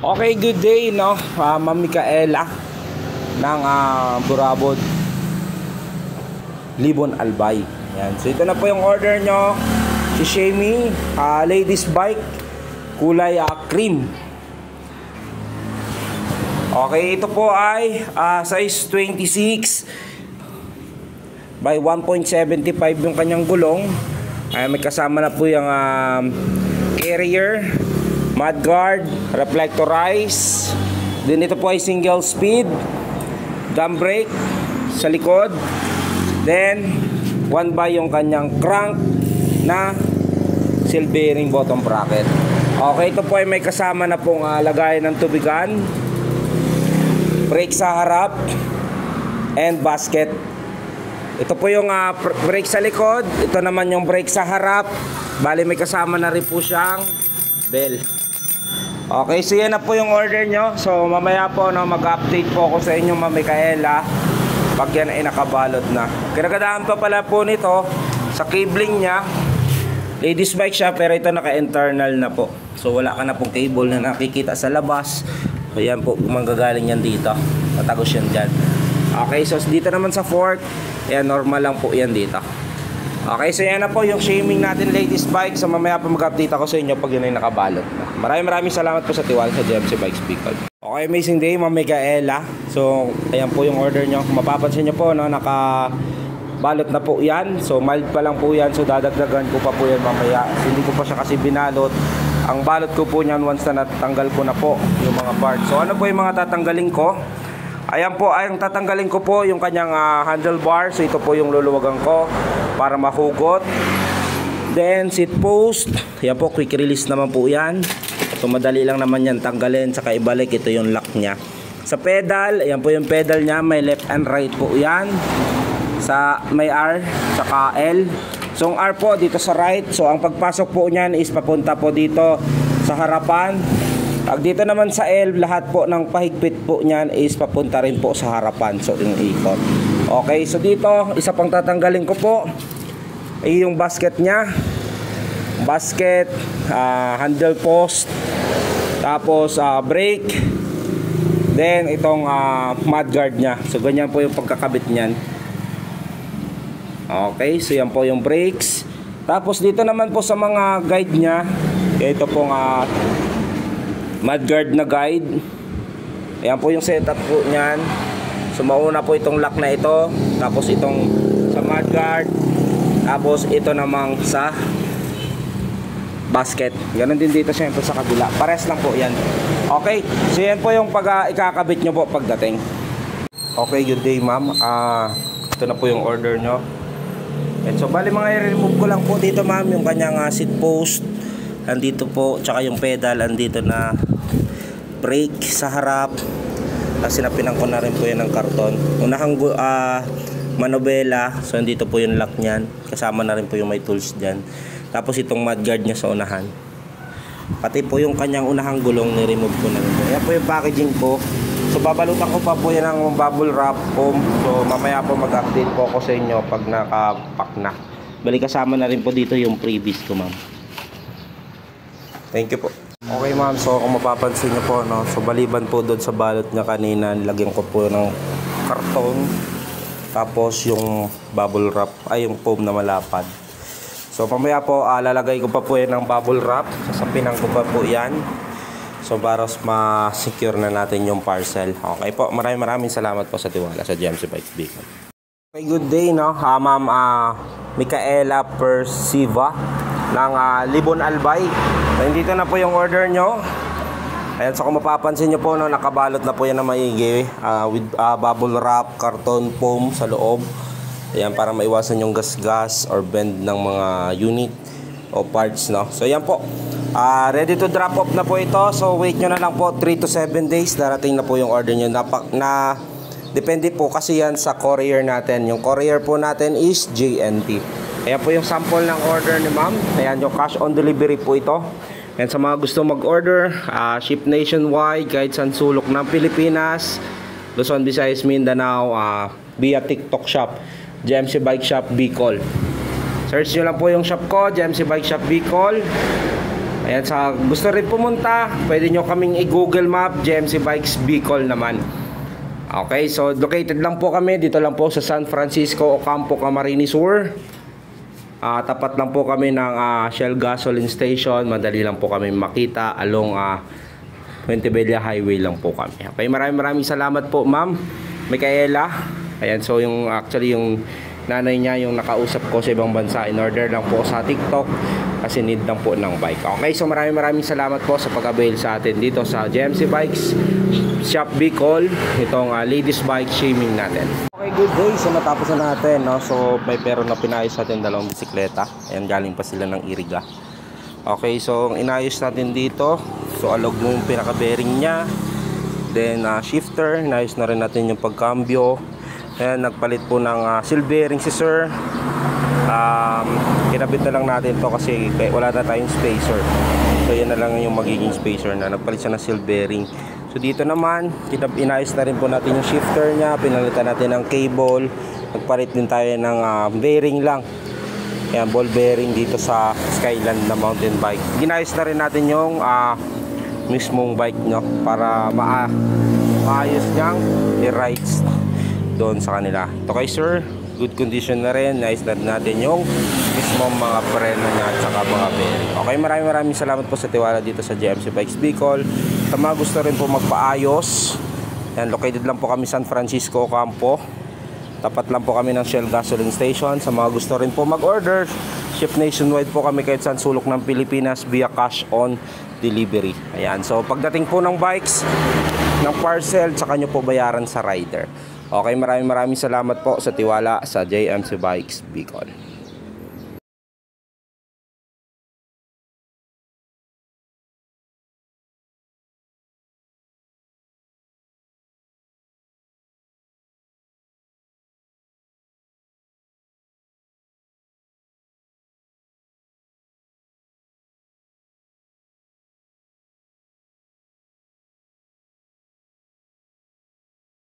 Okay, good day, no? Ma'am Micaela ng Burabod, Libon Albay. Yan. So ito na po yung order nyo. Si Shaming, ladies bike, kulay cream. Okay, ito po ay size 26 by 1.75 yung kanyang gulong. Ay, may kasama na po yung carrier, mudguard, reflectorize. Then ito po ay single speed, drum brake sa likod. Then 1 by yung kanyang crank na seal bearing bottom bracket. Okay, ito po ay may kasama na pong lagayan ng tubigan, brake sa harap, and basket. Ito po yung brake sa likod. Ito naman yung brake sa harap. Bali may kasama na rin po siyang bell. Okay, so yan na po yung order nyo. So mamaya po mag-update po ako sa inyo, Ma'am Micaela, pag yan ay nakabalot na. Kinagandaan pa pala po nito sa cabling nya, ladies bike siya, pero ito naka-internal na po. So wala ka na pong cable na nakikita sa labas. So yan po, manggagaling yan dito. Tatagos yan dyan. Okay, so dito naman sa fork, yan, normal lang po yan dito. Okay, so yan na po yung Shaming natin, ladies bike. So mamaya pa mag-update ako sa inyo pag yun ay nakabalot na. Maraming salamat po sa tiwala sa GMC Bikes Bicol. Okay, amazing day, Ma'am Micaela. So ayan po yung order nyo. Kung mapapansin nyo po, no, nakabalot na po yan. So mild pa lang po yan. So dadagdagan ko pa po yan mamaya. Hindi ko pa siya kasi binalot. Ang balot ko po niyan once na natanggal ko na po yung mga parts. So ano po yung mga tatanggalin ko? Ayan po, ang tatanggalin ko po yung kanyang handlebar. So ito po yung luluwagan ko para mahugot. Then seat post, ayan po, quick release naman po yan. So madali lang naman yan tanggalin, saka ibalik. Ito yung lock nya. Sa pedal, ayan po yung pedal nya, may left and right po yan. Sa may R, saka L. So ang R po dito sa right. So ang pagpasok po nyan is papunta po dito sa harapan. Pag dito naman sa L, lahat po ng pahigpit po nyan is papunta rin po sa harapan. So yung ikot. Okay, so dito isa pang tatanggalin ko po ay yung basket nya. Basket, handle post, tapos brake, then itong mudguard nya. So ganyan po yung pagkakabit nyan. Okay, so yan po yung brakes. Tapos dito naman po sa mga guide nya, ito pong mudguard na guide. Ayan po yung setup po nyan. So mauna po itong lock na ito, tapos itong sa mudguard, tapos ito namang sa basket. Ganon din dito siyempre sa kabila. Pares lang po yan. Okay, so yan po yung ikakabit nyo po pagdating. Okay, good day, ma'am. Ito na po yung order nyo. And so bali mga i-remove ko lang po dito, ma'am, yung kanyang seat post. Andito po, tsaka yung pedal andito na, brake sa harap. Tapos sinapinan ko na rin po yan ng karton. Unahang manobela. So andito po yung lock nyan. Kasama na rin po yung may tools dyan. Tapos itong mudguard nya sa unahan. Pati po yung kanyang unahang gulong ni-remove ko na rin po. Yan po yung packaging ko. So babalutan ko pa po yan ng bubble wrap foam. So mamaya po mag-update po ako sa inyo pag nakapack na. Bali kasama na rin po dito yung freebies ko, ma'am. Thank you po. Okay, ma'am, so kung mapapansin nyo po, no, so baliban po doon sa balot niya kanina, nilagyan ko po ng karton. Tapos yung bubble wrap, ay yung foam na malapad. So mamaya po lalagay ko pa po yan ng bubble wrap. Sasapinan ko pa po yan. So para ma-secure na natin yung parcel. Okay po, maraming salamat po sa tiwala sa GMC Bikes Bicol. Okay, good day, no, ma'am Micaela Persiva ng Libon Albay. So, dito na po yung order nyo. Ayan, so kung mapapansin nyo po, no, nakabalot na po yan na maigi with bubble wrap, karton, foam sa loob. Ayan, para maiwasan yung gas-gas or bend ng mga unit o parts, no. So ayan po, ready to drop off na po ito. So wait nyo na lang po 3 to 7 days. Darating na po yung order nyo. Depende po kasi yan sa courier natin. Yung courier po natin is JNT. Ayan po yung sample ng order ni ma'am. Ayan yung cash on delivery po ito. And sa mga gusto mag-order, ship nationwide kahit saan sulok ng Pilipinas, Luzon, Visayas, Mindanao, via TikTok shop, GMC Bike Shop Bicol. Search nyo lang po yung shop ko, GMC Bike Shop Bicol. Ayan, sa gusto rin pumunta, pwede nyo kaming i-Google Map, JMC Bikes Bicol naman. Okay, so located lang po kami, dito lang po sa San Francisco, Ocampo, Camarines Sur. Tapat lang po kami ng Shell Gasoline Station. Madali lang po kami makita along Fuentebella Highway lang po kami. Okay, maraming salamat po, Ma'am Micaela. Ayan, so yung actually yung nanay niya yung nakausap ko sa ibang bansa, in order lang po sa TikTok kasi need lang po ng bike. Okay, so maraming salamat po sa pag-avail sa atin dito sa JMC Bikes Shop Bicol, itong ladies bike shaming natin. Okay, good day. So natapos na natin, no? So may pero na pinayos natin dalawang bisikleta. Ayan, galing pa sila ng Iriga. Okay, so ang inayos natin dito, so alog mo yung pinaka-bearing nya, then shifter, inayos na rin natin yung pagkambyo. Ayan, nagpalit po ng seal bearing si sir. Kinabit na lang natin to kasi wala na tayong spacer. So yan na lang yung magiging spacer na nagpalit siya ng seal bearing. So dito naman, inayos na rin po natin yung shifter nya, pinalitan natin ng cable, nagpalit din tayo ng bearing lang. Ayan, ball bearing dito sa Skyland na mountain bike. Ginayos na rin natin yung mismong bike nyo para maayos niyang i-rides doon sa kanila. Ito kay sir, good condition na rin. Nice na natin yung mismong mga preno niya at saka mga bearing. Okay, maraming salamat po sa tiwala dito sa JMC Bikes Bicol. Sa mga gusto rin po magpaayos, yan, located lang po kami San Francisco, Ocampo. Tapat lang po kami ng Shell Gasoline Station. Sa mga gusto rin po mag-order, ship nationwide po kami kahit saan sulok ng Pilipinas via cash on delivery. Ayan, so pagdating po ng bikes, ng parcel, tsaka nyo po bayaran sa rider. Okay, maraming salamat po sa tiwala sa JMC Bikes Bicol.